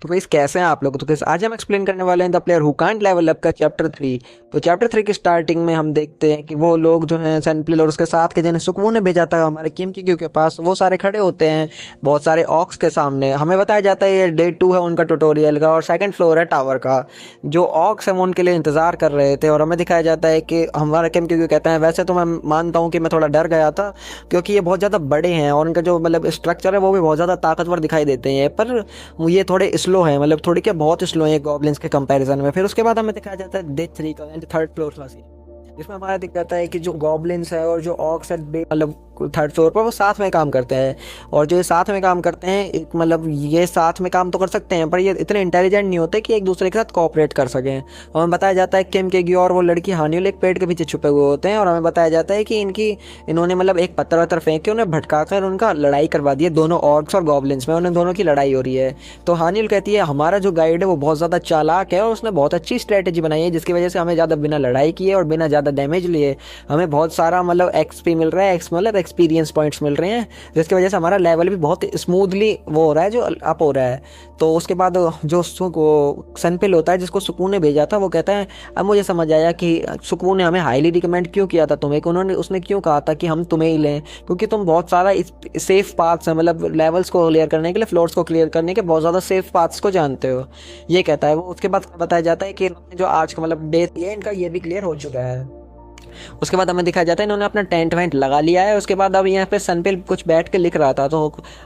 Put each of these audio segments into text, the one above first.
तो गाइस कैसे हैं आप लोग। तो गाइस आज हम एक्सप्लेन करने वाले हैं the player who can't level up का चैप्टर 3। तो चैप्टर 3 की स्टार्टिंग में हम देखते हैं कि वो लोग जो हैं सनप्लिल और उसके साथ के जिन्हें सुकून ने भेजा था हमारे किम की के पास, वो सारे खड़े होते हैं बहुत सारे ऑक्स के सामने। हमें बताया जाता है ये डे 2 है उनका ट्यूटोरियल का और सेकंड फ्लोर है टावर का। जो ऑक्स है वो उनके लिए इंतजार कर रहे थे और हमें दिखाया जाता है कि हमारा किम की कहता है वैसे तो मैं मानता हूँ कि मैं थोड़ा डर गया था क्योंकि ये बहुत ज़्यादा बड़े हैं और उनका जो मतलब स्ट्रक्चर है वो भी बहुत ज़्यादा ताकतवर दिखाई देते हैं, पर ये थोड़े स्लो हैं, मतलब थोड़ी क्या बहुत स्लो हैं गॉब्लिन्स के कंपैरिजन में। फिर उसके बाद हमें दिखाया जाता है डे 3 का एंड थर्ड फ्लोर का सीन, जिसमें हमारा दिखाता है कि जो गॉब्लिन्स है और जो ऑक्स है मतलब थर्ड फ्लोर पर वो साथ में काम करते हैं। और जो ये साथ में काम करते हैं एक मतलब ये साथ में काम तो कर सकते हैं पर ये इतने इंटेलिजेंट नहीं होते कि एक दूसरे के साथ कोऑपरेट कर सकें। और हमें बताया जाता है किम केगी और वो लड़की हानियुल एक पेड़ के पीछे छुपे हुए होते हैं और हमें बताया जाता है कि इन्होंने मतलब एक पत्थर वत्थर फेंक के उन्हें भटका कर उनका लड़ाई करवा दी है। दोनों ऑर्क्स और गॉब्लिन्स में उन्हें दोनों की लड़ाई हो रही है। तो हानियुल कहती है हमारा जो गाइड है वो बहुत ज़्यादा चालाक है और उसने बहुत अच्छी स्ट्रेटेजी बनाई है जिसकी वजह से हमें ज़्यादा बिना लड़ाई किए और बिना ज़्यादा डैमेज लिए हमें बहुत सारा मतलब एक्सपी मिल रहा है, मतलब एक्सपीरियंस पॉइंट्स मिल रहे हैं, जिसकी वजह से हमारा लेवल भी बहुत स्मूथली वो हो रहा है, जो अप हो रहा है। तो उसके बाद जो सनपिल होता है जिसको सुकून ने भेजा था वो कहता है अब मुझे समझ आया कि सुकून ने हमें हाईली रिकमेंड क्यों किया था तुम्हें, कि उसने क्यों कहा था कि हम तुम्हें ही लें, क्योंकि तुम बहुत सारा सेफ पाथ्स हैं, मतलब लेवल्स को क्लियर करने के लिए, फ्लोर्स को क्लियर करने के बहुत ज़्यादा सेफ पाथ्स को जानते हो, ये कहता है वो। उसके बाद बताया जाता है कि जो आज का मतलब डे ये इनका ये भी क्लियर हो चुका है। उसके बाद हमें दिखाया जाता है इन्होंने अपना टेंट वेंट लगा लिया है। उसके बाद अब यहाँ पे सनपिल कुछ बैठ के लिख रहा था तो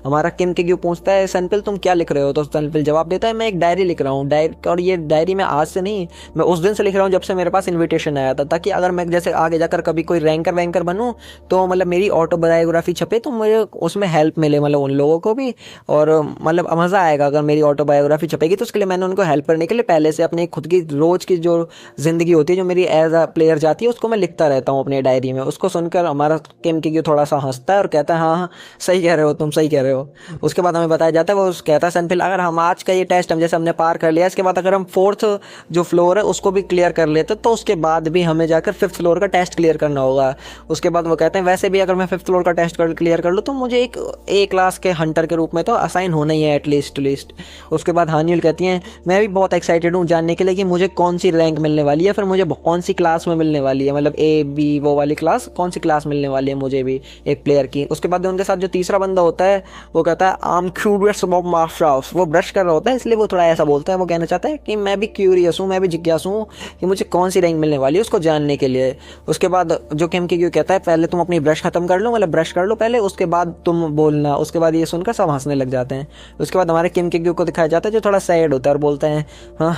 हमारा किम के पूछता है सनपिल तुम क्या लिख रहे हो, तो सनपिल जवाब देता है मैं एक डायरी लिख रहा हूँ, और ये डायरी मैं आज से नहीं, मैं उस दिन से लिख रहा हूँ जब से मेरे पास इन्विटेशन आया था, ताकि अगर मैं जैसे आगे जाकर कभी कोई रैंकर वैंकर बनूँ तो मतलब मेरी ऑटोबायोग्राफी छपे तो मुझे उसमें हेल्प मिले, मतलब उन लोगों को भी, और मतलब मज़ा आएगा अगर मेरी ऑटोबायोग्राफी छपेगी। तो उसके लिए मैंने उनको हेल्प करने के लिए पहले से अपनी खुद की रोज़ की जो ज़िंदगी होती है जो मेरी एज अ प्लेयर जाती है उसको मैं लिखता रहता हूँ अपनी डायरी में। उसको सुनकर हमारा किम की थोड़ा सा हंसता है और कहता है हाँ हाँ सही कह रहे हो, तुम सही कह रहे हो। उसके बाद हमें बताया जाता है वो कहता है सनपिल अगर हम आज का ये टेस्ट हम जैसे हमने पार कर लिया, इसके बाद अगर हम फोर्थ जो फ्लोर है उसको भी क्लियर कर लेते तो उसके बाद भी हमें जाकर फिफ्थ फ्लोर का टेस्ट क्लियर करना होगा। उसके बाद वो कहते हैं वैसे भी अगर मैं फिफ्थ फ्लोर का टेस्ट क्लियर कर लूँ तो मुझे एक ए क्लास के हंटर के रूप में तो असाइन होना ही है एटलीस्ट। उसके बाद हानियुल कहती हैं मैं भी बहुत एक्साइटेड हूँ जानने के लिए कि मुझे कौन सी रैंक मिलने वाली है, फिर मुझे कौन सी क्लास में मिलने वाली है, मतलब ए बी वो वाली क्लास, कौन सी क्लास मिलने वाली है मुझे भी एक प्लेयर की। उसके बाद उनके साथ जो तीसरा बंदा होता है वो कहता है I am curious about martial arts. वो ब्रश कर रहा होता है इसलिए वो थोड़ा ऐसा बोलता है, वो कहना चाहता है कि मैं भी क्यूरियस हूँ, मैं भी जिज्ञासु हूँ कि मुझे कौन सी रैंक मिलने वाली है उसको जानने के लिए। उसके बाद जो किम की कहता है पहले तुम अपनी ब्रश खत्म कर लो, मतलब ब्रश कर लो पहले, उसके बाद तुम बोलना। उसके बाद ये सुनकर सब हंसने लग जाते हैं। उसके बाद हमारे किम की को दिखाया जाता है जो थोड़ा सैड होता है और बोलते हैं हाँ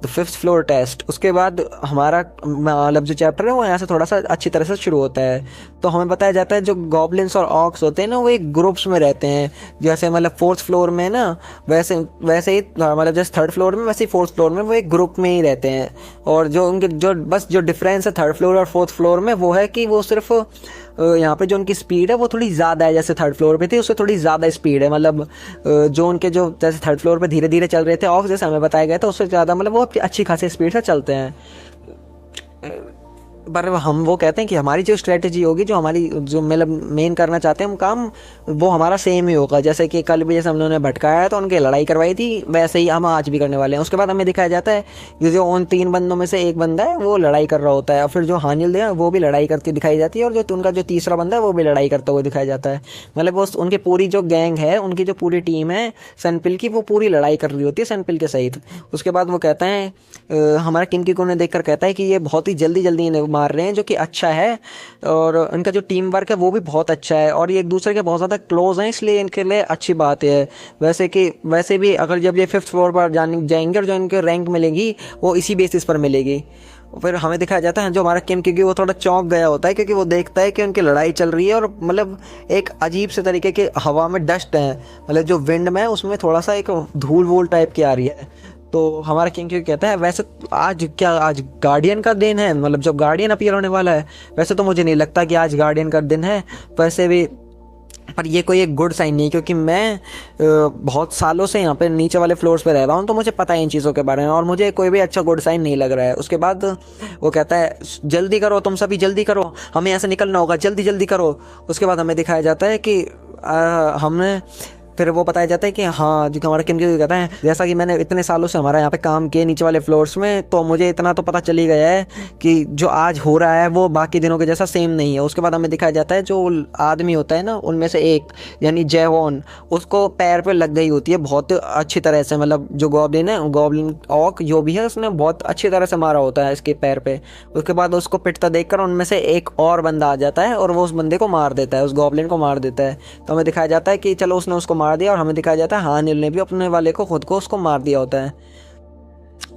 द फिफ्थ फ्लोर टेस्ट। उसके बाद हमारा मतलब जो चैप्टर है वो यहाँ से थोड़ा सा अच्छी तरह से शुरू होता है। तो हमें बताया जाता है जो गॉब्लिन्स और ऑक्स होते हैं ना वो एक ग्रुप्स में रहते हैं, जैसे मतलब फोर्थ फ्लोर में ना वैसे ही मतलब जैसे थर्ड फ्लोर में वैसे ही फोर्थ फ्लोर में वो एक ग्रुप में ही रहते हैं। और जो उनके जो डिफरेंस है थर्ड फ्लोर और फोर्थ फ्लोर में वो है कि वो सिर्फ यहाँ पे जो उनकी स्पीड है वो थोड़ी ज़्यादा है, जैसे थर्ड फ्लोर पे थी उससे थोड़ी ज़्यादा स्पीड है, मतलब जो उनके जो जैसे थर्ड फ्लोर पे धीरे धीरे चल रहे थे ऑक्स जैसे हमें बताया गया था उससे ज़्यादा मतलब वो अच्छी खासी स्पीड से चलते हैं। पर हम वो कहते हैं कि हमारी जो स्ट्रेटजी होगी जो हमारी जो मतलब मेन करना चाहते हैं हम काम वो हमारा सेम ही होगा, जैसे कि कल भी जैसे हम लोगों ने भटकाया है तो उनकी लड़ाई करवाई थी वैसे ही हम आज भी करने वाले हैं। उसके बाद हमें दिखाया जाता है कि जो उन 3 बंदों में से एक बंदा है वो लड़ाई कर रहा होता है और फिर जो हानिल है वो भी लड़ाई करती दिखाई जाती है और जो उनका जो तीसरा बंदा है वो भी लड़ाई करता हुआ दिखाया जाता है। मतलब वो उनकी पूरी जो गैंग है उनकी जो पूरी टीम है सनपिल की वो पूरी लड़ाई कर रही होती है सनपिल के सहित। उसके बाद वो कहता है हमारा किम की ने देखकर कहता है कि ये बहुत ही जल्दी जल्दी मार रहे हैं जो कि अच्छा है और इनका जो टीम वर्क है वो भी बहुत अच्छा है और ये एक दूसरे के बहुत ज़्यादा क्लोज हैं इसलिए इनके लिए अच्छी बात है। वैसे भी अगर जब ये फिफ्थ फ्लोर पर जाएंगे और जो इनके रैंक मिलेगी वो इसी बेसिस पर मिलेगी। फिर हमें दिखाया जाता है जो हमारा किम क्योंकि वो थोड़ा चौंक गया होता है क्योंकि वो देखता है कि उनकी लड़ाई चल रही है और मतलब एक अजीब से तरीके की हवा में डस्ट है, मतलब जो विंड में है उसमें थोड़ा सा एक धूल वूल टाइप की आ रही है। तो हमारा किंग क्यों कहता है वैसे आज गार्डियन का दिन है, मतलब जब गार्डियन अपीयर होने वाला है, वैसे तो मुझे नहीं लगता कि आज गार्डियन का दिन है, वैसे भी पर ये कोई एक गुड साइन नहीं क्योंकि मैं बहुत सालों से यहाँ पे नीचे वाले फ्लोर्स पे रह रहा हूँ तो मुझे पता है इन चीज़ों के बारे में और मुझे कोई भी अच्छा गुड साइन नहीं लग रहा है। उसके बाद वो कहता है जल्दी करो तुम सभी, जल्दी करो, हमें यहाँ से निकलना होगा, जल्दी जल्दी करो। उसके बाद हमें दिखाया जाता है कि हमने फिर वो बताया जाता है कि हाँ जो हमारा किम कहता है जैसा कि मैंने इतने सालों से हमारा यहाँ पे काम किए नीचे वाले फ्लोर्स में, तो मुझे इतना तो पता चल ही गया है कि जो आज हो रहा है वो बाकी दिनों के जैसा सेम नहीं है। उसके बाद हमें दिखाया जाता है जो आदमी होता है ना उनमें से एक, यानी जैवॉन, उसको पैर पे लग गई होती है बहुत अच्छी तरह से, मतलब जो गॉब्लिन है, गॉब्लिन ऑक जो भी है, उसने बहुत अच्छी तरह से मारा होता है इसके पैर पे। उसके बाद उसको पिटता देखकर उनमें से एक और बंदा आ जाता है और वो उस बंदे को मार देता है, उस गॉब्लिन को मार देता है। तो हमें दिखाया जाता है कि चलो उसने उसको मार दिया, और हमें दिखाया जाता है हानिल ने भी अपने वाले को, खुद को, उसको मार दिया होता है।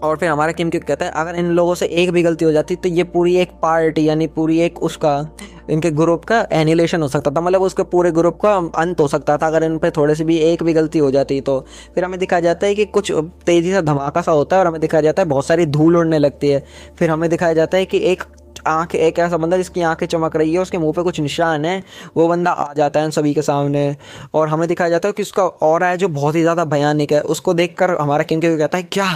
और फिर हमारा किम क्यों कहता है अगर इन लोगों से एक भी गलती हो जाती तो ये पूरी एक पार्टी, यानी पूरी एक उसका, इनके ग्रुप का एनिलेशन हो सकता था, मतलब उसके पूरे ग्रुप का अंत हो सकता था अगर इन पे थोड़े से भी एक भी गलती हो जाती तो। फिर हमें दिखाया जाता है कि कुछ तेज़ी से धमाका सा होता है और हमें दिखाया जाता है बहुत सारी धूल उड़ने लगती है। फिर हमें दिखाया जाता है कि एक ऐसा बंदा जिसकी आंखें चमक रही है, उसके मुंह पे कुछ निशान है, वो बंदा आ जाता है उन सभी के सामने। और हमें दिखाया जाता है कि उसका ऑरा है जो बहुत ही ज़्यादा भयानक है। उसको देखकर हमारा किम कहता है क्या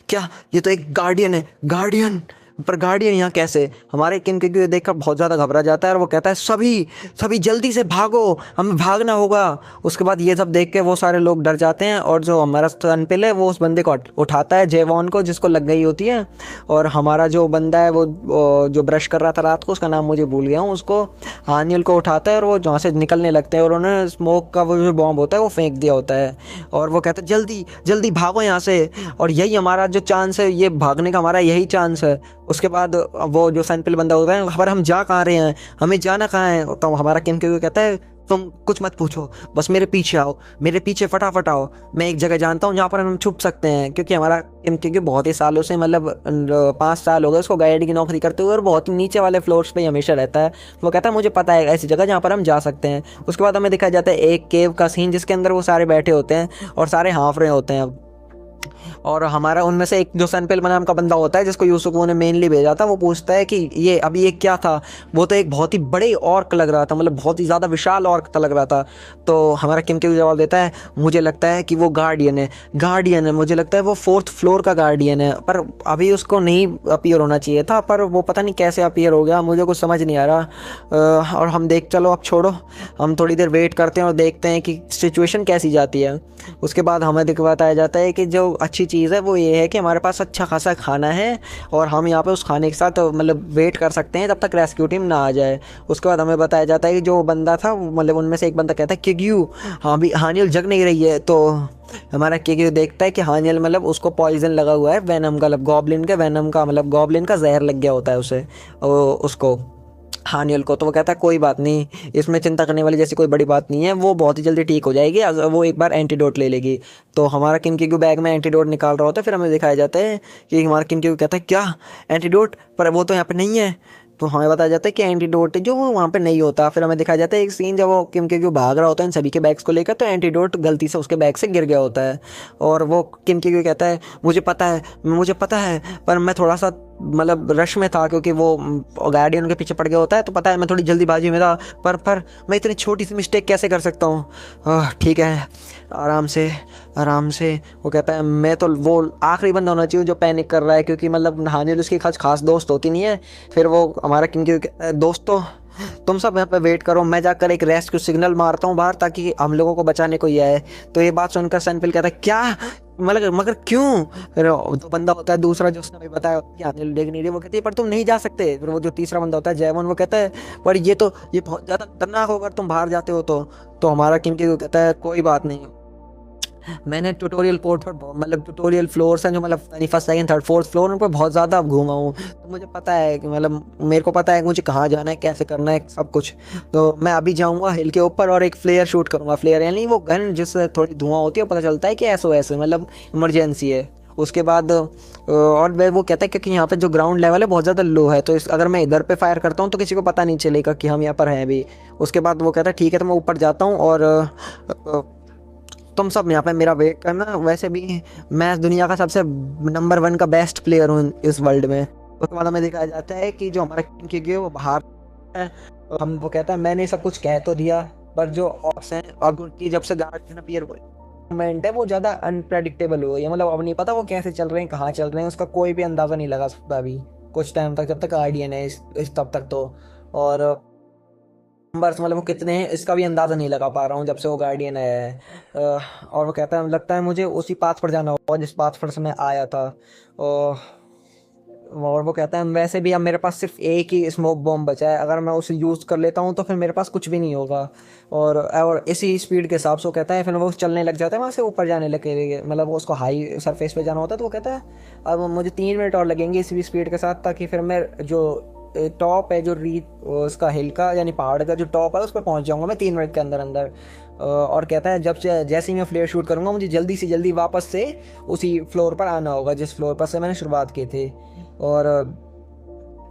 क्या ये तो एक गार्डियन है, गार्डियन, पर गार्डियन यहाँ कैसे? हमारे किम क्योंकि देखकर बहुत ज़्यादा घबरा जाता है और वो कहता है सभी सभी जल्दी से भागो, हमें भागना होगा। उसके बाद ये सब देख के वो सारे लोग डर जाते हैं और जो हमारा सनपिल है वो उस बंदे को उठाता है, जेवॉन को, जिसको लग गई होती है। और हमारा जो बंदा है वो जो ब्रश कर रहा था रात को, उसका नाम मुझे भूल गया हूँ, उसको हानियल को उठाता है और वो जहाँ से निकलने लगते हैं और उन्होंने स्मोक का वो जो बॉम्ब होता है वो फेंक दिया होता है। और वो कहता है जल्दी जल्दी भागो यहाँ से, और यही हमारा जो चांस है, ये भागने का हमारा यही चांस है। उसके बाद वो जो सैनपिल बंदा होता है, खबर हम जा कहाँ रहे हैं, हमें जाना कहाँ है? तो हमारा किम क्यों कहता है तुम कुछ मत पूछो, बस मेरे पीछे आओ, मेरे पीछे फटाफट आओ, मैं एक जगह जानता हूँ जहाँ पर हम छुप सकते हैं। क्योंकि हमारा किम क्योंकि बहुत ही सालों से, मतलब 5 साल हो गए उसको गाइड की नौकरी करते हुए, और बहुत ही नीचे वाले फ्लोर्स पे ही हमेशा रहता है। वो कहता है मुझे पता है ऐसी जगह जहाँ पर हम जा सकते हैं। उसके बाद हमें दिखाया जाता है एक केव का सीन जिसके अंदर वो सारे बैठे होते हैं और सारे हाँफ रहे होते हैं। और हमारा उनमें से एक जो सनपिल नाम का बंदा होता है जिसको यूसुफो ने मेनली भेजा था, वो पूछता है कि ये अभी ये क्या था? वो तो एक बहुत ही बड़े ऑर्क लग रहा था, मतलब बहुत ही ज़्यादा विशाल ऑर्क लग रहा था। तो हमारा किम क्यों जवाब देता है मुझे लगता है कि वो गार्डियन है, गार्डियन है, मुझे लगता है वो 4th फ्लोर का गार्डियन है। पर अभी उसको नहीं अपीयर होना चाहिए था, पर वो पता नहीं कैसे अपीयर हो गया, मुझे कुछ समझ नहीं आ रहा। और हम चलो अब छोड़ो, हम थोड़ी देर वेट करते हैं और देखते हैं कि सिचुएशन कैसी जाती है। उसके बाद हमें बताया जाता है कि जो अच्छी चीज़ है वो ये है कि हमारे पास अच्छा खासा खाना है और हम यहाँ पे उस खाने के साथ मतलब वेट कर सकते हैं जब तक रेस्क्यू टीम ना आ जाए। उसके बाद हमें बताया जाता है कि जो बंदा था, मतलब उनमें से एक बंदा कहता है किग्यू, हाँ भी हानियल जग नहीं रही है। तो हमारा किग्यू देखता है कि हानियल मतलब उसको पॉइजन लगा हुआ है, वेनम का, मतलब गॉब्लिन के वेनम का, मतलब गॉब्लिन का जहर लग गया होता है उसे, उसको, हानियल को। तो वो कहता है कोई बात नहीं, इसमें चिंता करने वाली जैसी कोई बड़ी बात नहीं है, वो बहुत ही जल्दी ठीक हो जाएगी अगर वो एक बार एंटीडोट ले लेगी। तो हमारा किम क्यों बैग में एंटीडोट निकाल रहा होता है। फिर हमें दिखाया जाता है कि हमारा किम क्यों कहता है क्या एंटीडोट, पर वो तो यहाँ पे नहीं है। तो हमें बताया जाता है कि एंटीडोट जो वो वहाँ पे नहीं होता। फिर हमें दिखाया जाता है एक सीन जब वो किम क्यों भाग रहा होता है इन सभी के बैग्स को लेकर, तो एंटीडोट गलती से उसके बैग से गिर गया होता है। और वो किम क्यों कहता है मुझे पता है, पर मैं थोड़ा सा मतलब रश में था क्योंकि वो गार्डियन के पीछे पड़ गया होता है, तो पता है मैं थोड़ी जल्दीबाजी में था, पर मैं इतनी छोटी सी मिस्टेक कैसे कर सकता हूँ? ठीक है, आराम से। वो कहता है मैं तो वो आखिरी बंदा होना चाहिए जो पैनिक कर रहा है, क्योंकि मतलब हानिल उसकी खास दोस्त होती नहीं है। फिर वो हमारा किंग दोस्तों तुम सब यहाँ पे वेट करो, मैं जाकर एक रेस्क्यू सिग्नल मारता हूँ बाहर ताकि हम लोगों को बचाने को ही आए। तो ये बात सुनकर सनपिल कहता है क्या, मतलब मगर क्यों? फिर तो बंदा होता है दूसरा जो उसने अभी बताया कि हानिल देख नहीं रही, वो कहती है पर तुम नहीं जा सकते। फिर वो जो तीसरा बंदा होता है जैवन, वो कहता है पर ये बहुत ज़्यादा खतरनाक होगा तुम बाहर जाते हो तो हमारा किम कहता है कोई बात नहीं, मैंने ट्यूटोरियल पोर्ट पर मतलब ट्यूटोरियल फ्लोर्स हैं जो मतलब 1st 2nd 3rd 4th floor, उन पर बहुत ज़्यादा घूमा हूँ, तो मुझे पता है कि मतलब मेरे को पता है कि मुझे कहाँ जाना है, कैसे करना है, सब कुछ। तो मैं अभी जाऊँगा हिल के ऊपर और एक फ्लेयर शूट करूँगा। फ्लेयर यानी वो गन जिससे थोड़ी धुआं होती है, पता चलता है कि SOS मतलब इमरजेंसी है। उसके बाद और वो कहता है क्योंकि यहाँ पे जो ग्राउंड लेवल है बहुत ज़्यादा लो है, तो अगर मैं इधर पे फायर करता हूँ तो किसी को पता नहीं चलेगा कि हम यहाँ पर हैं अभी। उसके बाद वो कहता है ठीक है, तो मैं ऊपर जाता हूँ और तुम सब यहाँ पे मेरा वेट करना। वैसे भी मैं दुनिया का सबसे नंबर 1 का बेस्ट प्लेयर हूँ इस वर्ल्ड में। उसके बाद हमें दिखाया जाता है कि जो हमारा किंग वो बाहर है, वो कहता है मैंने सब कुछ कह तो दिया, पर जो ऑप्स हैं और उनकी जब से गार्ड अपीयर मूवमेंट है वो ज़्यादा अनप्रेडिक्टेबल हो गई है, मतलब अब नहीं पता वो कैसे चल रहे हैं, कहाँ चल रहे हैं, उसका कोई भी अंदाज़ा नहीं लगा सकता अभी कुछ टाइम तक, जब तक गार्डियन है इस तब तक तो। और नंबर्स मतलब वो कितने हैं इसका भी अंदाज़ा नहीं लगा पा रहा हूँ जब से वो गार्डियन आया है। और वो कहता है लगता है मुझे उसी पाथ पर जाना होगा जिस पाथ पर से मैं आया था। और वो कहता है वैसे भी अब मेरे पास सिर्फ एक ही स्मोक बॉम्ब बचा है, अगर मैं उसे यूज़ कर लेता हूँ तो फिर मेरे पास कुछ भी नहीं होगा। और इसी स्पीड के हिसाब से वो कहता है फिर वो चलने लग जाता है वहाँ से ऊपर जाने लगे, मतलब वो उसको हाई सरफेस पे जाना होता है। तो वो कहता है अब मुझे 3 मिनट और लगेंगे इसी स्पीड के साथ, ताकि फिर मैं जो टॉप है जो उसका हिल का यानी पहाड़ का जो टॉप है उस पर पहुँच जाऊँगा मैं 3 मिनट के अंदर अंदर। और कहता है जब से जैसे ही मैं फ्लेयर शूट करूँगा मुझे जल्दी से जल्दी वापस से उसी फ्लोर पर आना होगा जिस फ्लोर पर से मैंने शुरुआत की थी। और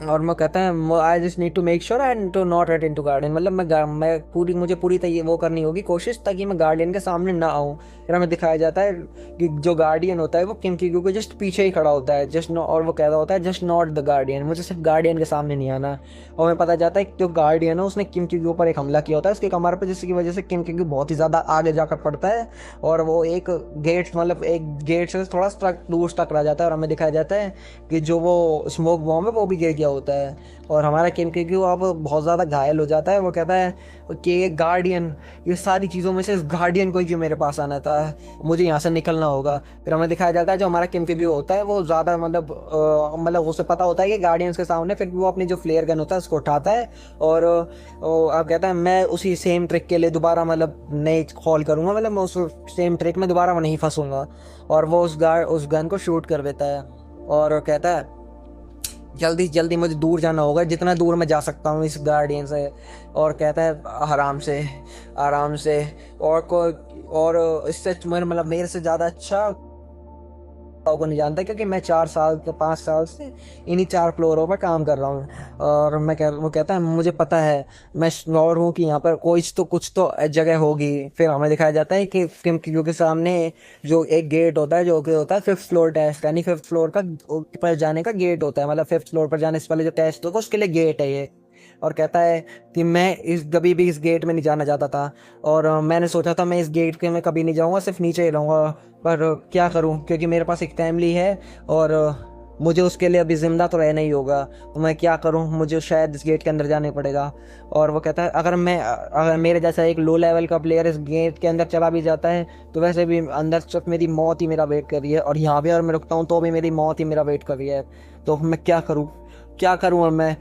और मैं कहता है I just need to make sure and to not get into garden, मतलब मैं पूरी मुझे पूरी तैयारी वो करनी होगी कोशिश ताकि मैं गार्डियन के सामने ना आऊँ। फिर हमें दिखाया जाता है कि जो गार्डियन होता है वो किम की के जस्ट पीछे ही खड़ा होता है, जस्ट और वो कह रहा होता है जस्ट नॉट द गार्डियन, मुझे सिर्फ गार्डियन के सामने नहीं आना। और हमें पता जाता है कि जो गार्डियन है उसने किम के ऊपर एक हमला किया होता है उसके कमर पर, जिसकी वजह से किम के बहुत ही ज़्यादा आगे जाकर पड़ता है और वो एक गेट मतलब एक गेट से थोड़ा दूर स्टक रह जाता है। और हमें दिखाया जाता है कि जो वो स्मोक बॉम्ब है वो भी गिर गया होता है और हमारा किम क्यों अब बहुत ज़्यादा घायल हो जाता है। वो कहता है कि ये गार्डियन, ये सारी चीज़ों में से इस गार्डियन को ही क्यों मेरे पास आना था, मुझे यहाँ से निकलना होगा। फिर हमें दिखाया जाता है जो हमारा किम क्यों होता है वो ज़्यादा मतलब उसे पता होता है कि गार्डियंस के सामने, फिर वो अपनी जो फ्लेयर गन होता है उसको उठाता है और अब कहता है मैं उसी सेम ट्रिक के लिए दोबारा मतलब नहीं कॉल करूँगा, मतलब मैं उस सेम ट्रिक में दोबारा नहीं फंसूँगा। और वो उस गन को शूट कर देता है और कहता है जल्दी से जल्दी मुझे दूर जाना होगा जितना दूर मैं जा सकता हूँ इस गार्डियन से। और कहता है आराम से आराम से। और कोई और इससे मतलब मेरे से ज़्यादा अच्छा को नहीं जानता क्योंकि मैं 4 साल 5 साल से इन्हीं 4 फ्लोरों पर काम कर रहा हूँ। और वो कहता है मुझे पता है, मैं श्योर हूँ कि यहाँ पर कुछ तो जगह होगी। फिर हमें दिखाया जाता है कि किम क्यू के सामने जो एक गेट होता है जो कि होता है 5th फ्लोर टेस्ट, यानी 5th फ्लोर का पर जाने का गेट होता है, मतलब 5th फ्लोर पर जाने से पहले जो टेस्ट होगा उसके लिए गेट है ये। और कहता है कि मैं कभी भी इस गेट में नहीं जाना चाहता था और मैंने सोचा था मैं इस गेट के में कभी नहीं जाऊंगा, सिर्फ नीचे ही रहूँगा, पर क्या करूं क्योंकि मेरे पास एक फैमिली है और मुझे उसके लिए अभी ज़िंदा तो रहना ही होगा, तो मैं क्या करूं, मुझे शायद इस गेट के अंदर जाने पड़ेगा। और वो कहता है अगर मेरे जैसा एक लो लेवल का प्लेयर इस गेट के अंदर चला भी जाता है तो वैसे भी अंदर सिर्फ मेरी मौत ही मेरा वेट कर रही है और यहाँ भी अगर मैं रुकता हूँ तो भी मेरी मौत ही मेरा वेट कर रही है, तो मैं क्या करूँ अब मैं।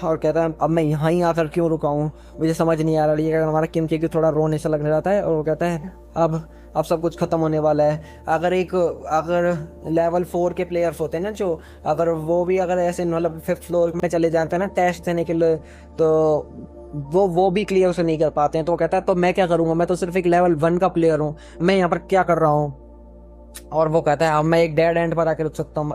और कहता है अब मैं यहाँ ही आकर क्यों रुका हूँ, मुझे समझ नहीं आ रहा। ये हमारा किम के थोड़ा रोने से लगने जाता है और वो कहता है अब सब कुछ ख़त्म होने वाला है। अगर लेवल 4 के प्लेयर्स होते हैं ना जो, अगर वो भी अगर ऐसे मतलब 5th फ्लोर में चले जाते हैं ना टेस्ट देने के लिए, तो वो भी क्लियर उसे नहीं कर पाते हैं। तो वो कहता है तो मैं क्या करूँगा, मैं तो सिर्फ एक लेवल 1 का प्लेयर हूँ, मैं यहाँ पर क्या कर रहा हूँ। और वो कहता है अब मैं एक डेड एंड पर आकर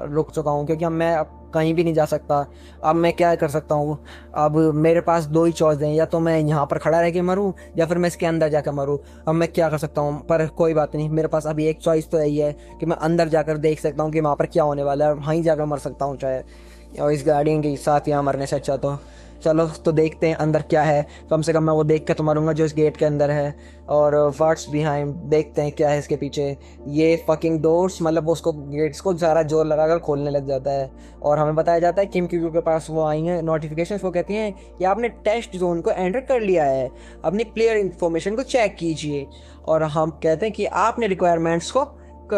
रुक चुका हूँ क्योंकि अब मैं अब कहीं भी नहीं जा सकता, अब मैं क्या कर सकता हूँ। अब मेरे पास 2 ही चॉइस हैं, या तो मैं यहाँ पर खड़ा रह के मरूँ या फिर मैं इसके अंदर जाकर मरूँ। अब मैं क्या कर सकता हूँ, पर कोई बात नहीं, मेरे पास अभी एक चॉइस तो यही है कि मैं अंदर जाकर देख सकता हूँ कि वहाँ पर क्या होने वाला है और वहीं जाकर मर सकता हूँ चाहे, और इस गार्डियन के साथ यहाँ मरने से अच्छा। तो चलो तो देखते हैं अंदर क्या है, कम से कम मैं वो देख के तो मरूंगा जो इस गेट के अंदर है। और व्हाट्स बिहाइंड, देखते हैं क्या है इसके पीछे। ये फकिंग डोर्स मतलब उसको गेट्स को ज़्यादा जोर लगाकर खोलने लग जाता है और हमें बताया जाता है किम क्यू के पास वो आई हैं नोटिफिकेशन, वो कहती हैं कि आपने टेस्ट जोन को एंटर कर लिया है, अपनी प्लेयर इन्फॉर्मेशन को चेक कीजिए। और हम कहते हैं कि आपने रिक्वायरमेंट्स को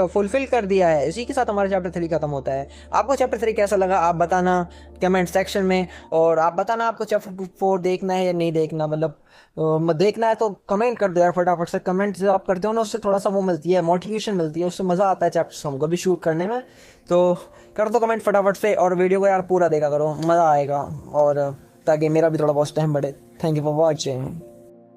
फुलफिल कर दिया है। इसी के साथ हमारा चैप्टर 3 खत्म होता है। आपको चैप्टर 3 कैसा लगा आप बताना कमेंट सेक्शन में, और आप बताना आपको चैप्टर 4 देखना है या नहीं देखना, मतलब देखना है तो कमेंट कर दो यार फटाफट से। कमेंट जो आप करते हो ना उससे थोड़ा सा वो मिलती है, मोटिवेशन मिलती है, उससे मज़ा आता है चैप्टर्स हमको भी शूट करने में। तो कर दो कमेंट फटाफट से और वीडियो को यार पूरा देखा करो, मज़ा आएगा और ताकि मेरा भी थोड़ा बहुत टाइम बढ़े। Thank you for watching.